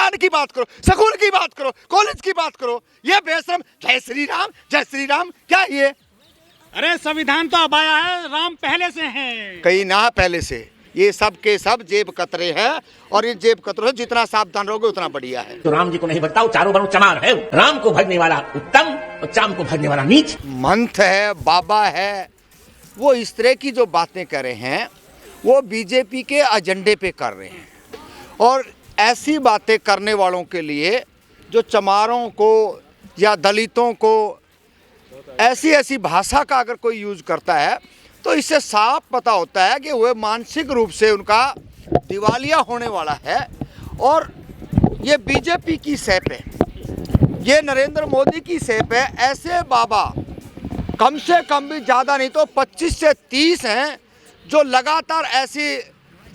संविधान की बात करो, स्कूल की बात करो, कॉलेज की बात करो। ये बेशरम जय श्री राम क्या ये? अरे संविधान तो अब आया है, राम पहले से हैं। कहीं ना पहले से। ये सब के सब जेब कतरे हैं और ये जेब कतरे जितना सावधान रहोगे उतना बढ़िया है। तो राम जी को नहीं भजता, चारों बनो चमार है। राम को भजने वाला उत्तम और चाम को भजने वाला नीच। मंथ है, बाबा है, वो इस तरह की जो बातें कर रहे हैं वो बीजेपी के एजेंडे पे कर रहे हैं। और ऐसी बातें करने वालों के लिए जो चमारों को या दलितों को ऐसी ऐसी भाषा का अगर कोई यूज करता है तो इससे साफ पता होता है कि वह मानसिक रूप से उनका दिवालिया होने वाला है। और ये बीजेपी की सेप है, ये नरेंद्र मोदी की सेप है। ऐसे बाबा कम से कम भी ज़्यादा नहीं तो 25 से 30 हैं जो लगातार ऐसी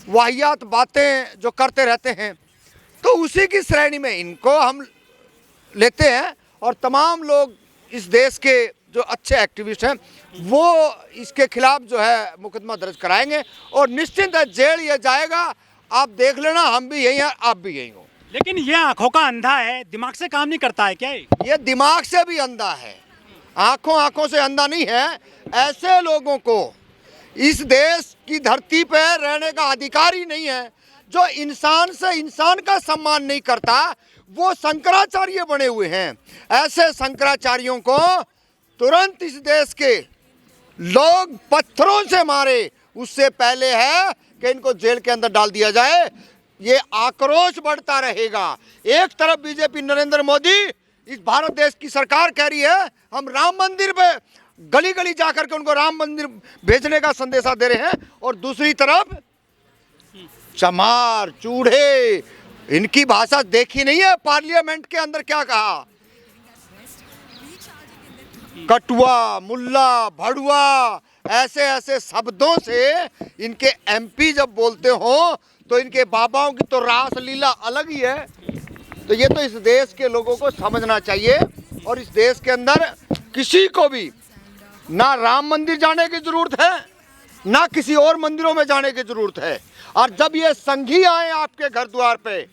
वाहियात बातें जो करते रहते हैं। तो उसी की श्रेणी में इनको हम लेते हैं और तमाम लोग इस देश के जो अच्छे एक्टिविस्ट हैं वो इसके खिलाफ जो है मुकदमा दर्ज कराएंगे और निश्चिंत है जेल ये जाएगा। आप देख लेना, हम भी यही हैं, आप भी यही हो। लेकिन ये आंखों का अंधा है, दिमाग से काम नहीं करता है क्या? ये दिमाग से भी अंधा है, आंखों से अंधा नहीं है। ऐसे लोगों को इस देश की धरती पे रहने का अधिकार ही नहीं है। जो इंसान से इंसान का सम्मान नहीं करता वो शंकराचार्य बने हुए हैं। ऐसे शंकराचार्यों को तुरंत इस देश के लोग पत्थरों से मारे, उससे पहले है कि इनको जेल के अंदर डाल दिया जाए। ये आक्रोश बढ़ता रहेगा। एक तरफ बीजेपी नरेंद्र मोदी इस भारत देश की सरकार कह रही है हम राम मंदिर पे गली गली जाकर के उनको राम मंदिर भेजने का संदेशा दे रहे हैं, और दूसरी तरफ चमार चूड़े, इनकी भाषा देखी नहीं है पार्लियामेंट के अंदर क्या कहा। कटुआ, मुल्ला, भड़ुआ, ऐसे ऐसे शब्दों से इनके एमपी जब बोलते हो तो इनके बाबाओं की तो रास लीला अलग ही है। तो ये तो इस देश के लोगों को समझना चाहिए। और इस देश के अंदर किसी को भी ना राम मंदिर जाने की जरूरत है ना किसी और मंदिरों में जाने की जरूरत है। और जब ये संघी आए आपके घर द्वार पे,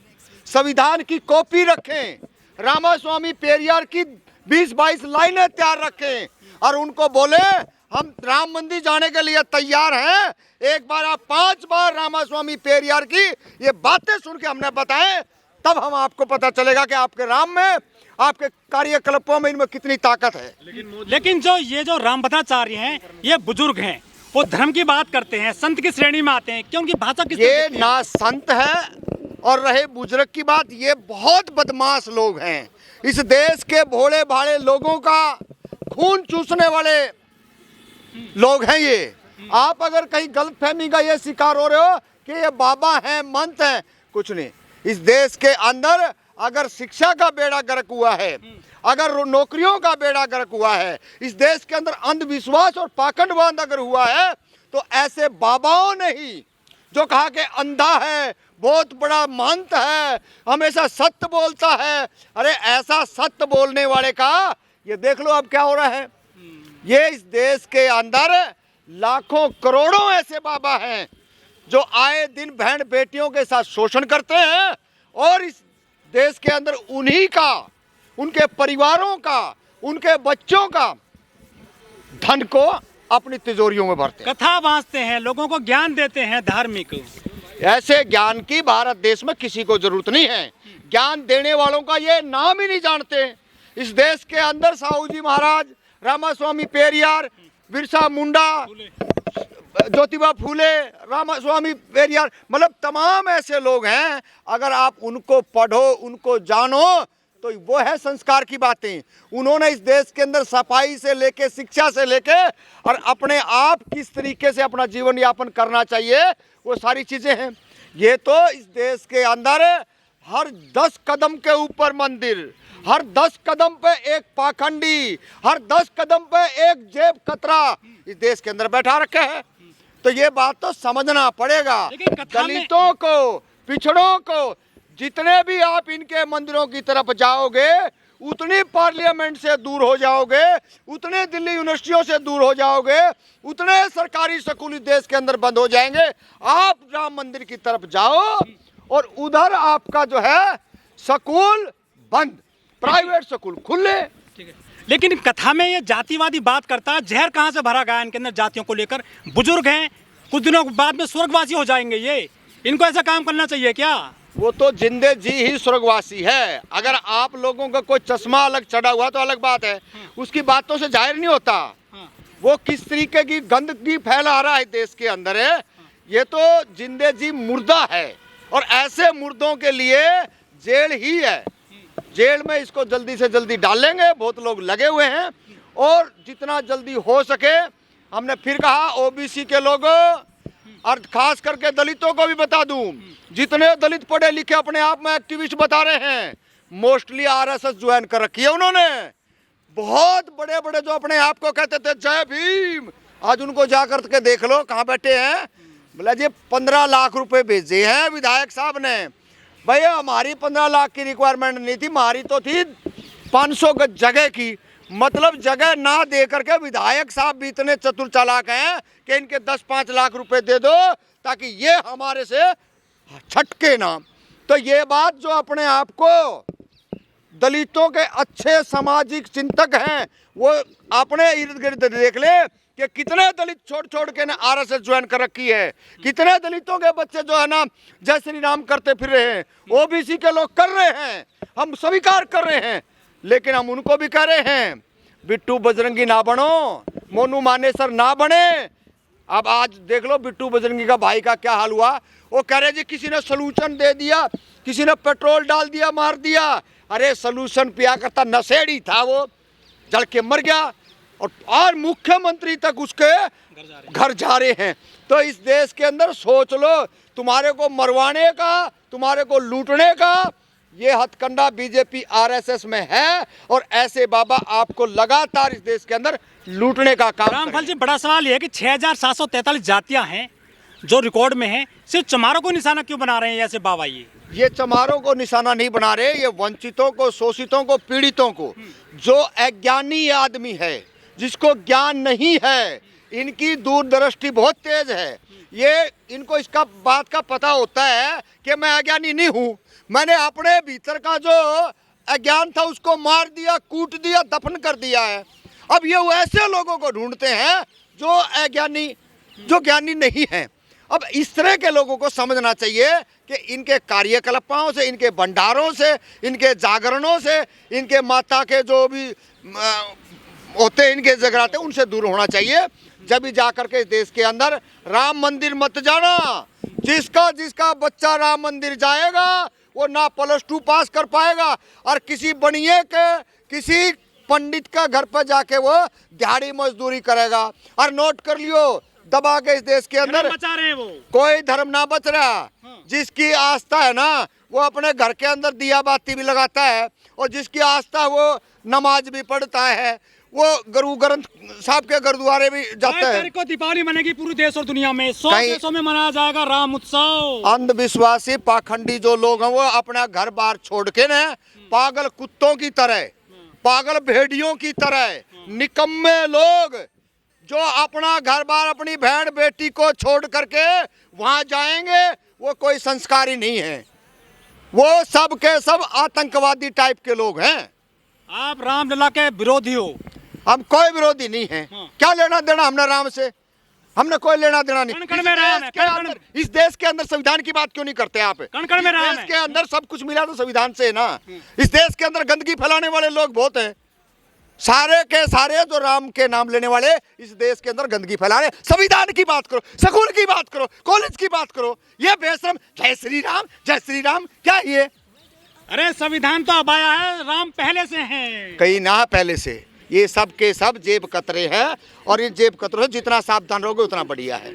संविधान की कॉपी रखें, रामास्वामी पेरियार की 20-22 लाइनें तैयार रखें और उनको बोले हम राम मंदिर जाने के लिए तैयार हैं। एक बार आप 5 बार रामास्वामी पेरियार की ये बातें सुन के हमने बताएं, तब हम आपको पता चलेगा कि आपके राम में, आपके कार्यकलापों में, इनमें कितनी ताकत है। लेकिन जो रामभद्राचार्य हैं ये बुजुर्ग हैं, वो धर्म की बात करते हैं, संत की श्रेणी में आते हैं। क्यों उनकी भाषा किस ये ना संत है और रहे बुजुर्ग की बात, ये बहुत बदमाश लोग हैं। इस देश के भोले भाले लोगों का खून चूसने वाले लोग हैं ये। आप अगर कहीं गलतफहमी का ये शिकार हो रहे हो कि ये बाबा हैं, मंत हैं, कुछ नहीं। इस देश के अंदर अगर शिक्षा का बेड़ा गर्क हुआ है, अगर नौकरियों का बेड़ा गर्क हुआ है, इस देश के अंदर अंधविश्वास और पाखंडवाद अगर हुआ है, तो ऐसे बाबाओं ने ही जो कहा कि अंधा है, बहुत बड़ा महंत है, हमेशा सत्य बोलता है। अरे ऐसा सत्य बोलने वाले का ये देख लो अब क्या हो रहा है। ये इस देश के अंदर लाखों करोड़ों ऐसे बाबा हैं जो आए दिन बहन बेटियों के साथ शोषण करते हैं और इस देश के अंदर उन्हीं का, उनके परिवारों का, उनके बच्चों का धन को अपनी तिजोरियों में भरते हैं। कथा बांधते हैं, लोगों को ज्ञान देते हैं धार्मिक। ऐसे ज्ञान की भारत देश में किसी को जरूरत नहीं है। ज्ञान देने वालों का ये नाम ही नहीं जानते। इस देश के अंदर साहू जी महाराज, रामास्वामी पेरियार, बिरसा मुंडा, ज्योतिबा फूले, रामास्वामी पेरियार, मतलब तमाम ऐसे लोग हैं। अगर आप उनको पढ़ो, उनको जानो, तो वो है संस्कार की बातें। उन्होंने इस देश के अंदर सफाई से लेके, शिक्षा से लेके और अपने आप किस तरीके से अपना जीवन यापन करना चाहिए, वो सारी चीजें हैं। ये तो इस देश के अंदर हर 10 कदम के ऊपर मंदिर, हर 10 कदम पे एक पाखंडी, हर 10 कदम पे एक जेब कतरा इस देश के अंदर बैठा रखे हैं। तो ये बात तो समझना पड़ेगा। दलितों को, पिछड़ों को, जितने भी आप इनके मंदिरों की तरफ जाओगे उतनी पार्लियामेंट से दूर हो जाओगे, उतने दिल्ली यूनिवर्सिटियों से दूर हो जाओगे, उतने सरकारी स्कूल देश के अंदर बंद हो जाएंगे। आप राम मंदिर की तरफ जाओ और उधर आपका जो है स्कूल बंद, प्राइवेट स्कूल खुले। ठीक है, लेकिन कथा में ये जातिवादी बात करता है, जहर कहाँ से भरा गया है इनके अंदर जातियों को लेकर। बुजुर्ग हैं, कुछ दिनों बाद में स्वर्गवासी हो जाएंगे ये, इनको ऐसा काम करना चाहिए क्या? वो तो जिंदे जी ही स्वर्गवासी है। अगर आप लोगों का कोई चश्मा अलग चढ़ा हुआ तो अलग बात है, उसकी बातों से जाहिर नहीं होता वो किस तरीके की गंदगी फैला रहा है देश के अंदर है। ये तो जिंदे जी मुर्दा है, और ऐसे मुर्दों के लिए जेल ही है। जेल में इसको जल्दी से जल्दी डालेंगे, बहुत लोग लगे हुए हैं, और जितना जल्दी हो सके। हमने फिर कहा ओबीसी के लोगों, और खास करके दलितों को भी बता दूं, जितने दलित पढ़े लिखे अपने आप में एक्टिविस्ट बता रहे हैं, मोस्टली आरएसएस ज्वाइन कर रखी है उन्होंने। बहुत बड़े बड़े जो अपने आप को कहते थे जय भीम, आज उनको जा करके देख लो कहाँ बैठे हैं। बोला जी 15 लाख रुपए भेजे हैं विधायक साहब ने। भैया हमारी 15 लाख की रिक्वायरमेंट नहीं थी, हमारी तो थी 500 गज जगह की। मतलब जगह ना दे करके विधायक साहब भी इतने चतुर चालाक हैं कि इनके 10-5 लाख रुपए दे दो ताकि ये हमारे से छटके ना। तो ये बात जो अपने आप को दलितों के अच्छे सामाजिक चिंतक हैं, वो अपने इर्द गिर्द देख ले कि कितने दलित छोड़ छोड़ के ना आरएसएस ज्वाइन कर रखी है। कितने दलितों के बच्चे जो है ना जय श्री राम करते फिर रहे हैं। ओबीसी के लोग कर रहे हैं, हम स्वीकार कर रहे हैं, लेकिन हम उनको भी कह रहे हैं बिट्टू बजरंगी ना बनो, मोनू मानेसर ना बने। अब आज देख लो बिट्टू बजरंगी का भाई का क्या हाल हुआ। वो कह रहे जी किसी ने सलूशन दे दिया, किसी ने पेट्रोल डाल दिया, मार दिया। अरे सलूशन पिया करता नशेड़ी था, वो जल के मर गया, और मुख्यमंत्री तक उसके घर जा रहे हैं। तो इस देश के अंदर सोच लो, तुम्हारे को मरवाने का, तुम्हारे को लूटने का ये हथकंडा बीजेपी आरएसएस में है, और ऐसे बाबा आपको लगातार इस देश के अंदर लूटने का काम। रामफल जी, बड़ा सवाल ये है कि 6743 जातियां हैं जो रिकॉर्ड में हैं, सिर्फ चमारों को निशाना क्यों बना रहे हैं ऐसे बाबा? ये चमारों को निशाना नहीं बना रहे, ये वंचितों को, शोषितों को, पीड़ितों को, जो अज्ञानी आदमी है, जिसको ज्ञान नहीं है, इनकी दूरदृष्टि बहुत तेज है। ये इनको इसका बात का पता होता है कि मैं अज्ञानी नहीं हूँ, मैंने अपने भीतर का जो अज्ञान था उसको मार दिया, कूट दिया, दफन कर दिया है। अब ये ऐसे लोगों को ढूंढते हैं जो अज्ञानी, जो ज्ञानी नहीं है। अब इस तरह के लोगों को समझना चाहिए कि इनके कार्यकलापों से, इनके भंडारों से, इनके जागरणों से, इनके माता के जो भी होते हैं, इनके जगराते, उनसे दूर होना चाहिए। जब भी जाकर के इस देश के अंदर राम मंदिर मत जाना। जिसका जिसका बच्चा राम मंदिर जाएगा वो ना +2 पास कर पाएगा, और किसी बनिए के, किसी पंडित का घर पर जाके वो दिहाड़ी मजदूरी करेगा। और नोट कर लियो, दबा के इस देश के अंदर बचा रहे हैं वो, कोई धर्म ना बच रहा। जिसकी आस्था है ना वो अपने घर के अंदर दिया बाती भी लगाता है, और जिसकी आस्था वो नमाज भी पढ़ता है, वो गुरु ग्रंथ साहब के गुरुद्वारे भी जाता है। को दीपावली मनेगी पूरे देश और दुनिया में, 100 देशों में मनाया जाएगा राम उत्सव। अंधविश्वासी पाखंडी जो लोग हैं वो अपना घर बार छोड़ के ना पागल कुत्तों की तरह, पागल भेड़ियों की तरह, निकम्मे लोग जो अपना घर बार, अपनी बहन बेटी को छोड़ करके वहां जाएंगे, वो कोई संस्कारी नहीं है। वो सब के सब आतंकवादी टाइप के लोग हैं। आप रामलला के विरोधी हो? हम कोई विरोधी नहीं है। क्या लेना देना हमने राम से? हमने कोई लेना देना नहीं। कण-कण में राम है। इस देश के अंदर संविधान की बात क्यों नहीं करते आप? कण-कण में राम है। इस देश के अंदर सब कुछ मिला तो संविधान से है ना। इस देश के अंदर गंदगी फैलाने वाले लोग बहुत हैं। सारे के सारे जो राम के नाम लेने वाले इस देश के अंदर गंदगी फैला रहे। संविधान की बात करो, स्कूल की बात करो, कॉलेज की बात करो, ये बेशरम जय श्री राम क्या ये? अरे संविधान तो अब आया है, राम पहले से हैं। कहीं ना पहले से। ये सब के सब जेब कतरे हैं, और इन जेब कतरों से जितना सावधान रहोगे उतना बढ़िया है।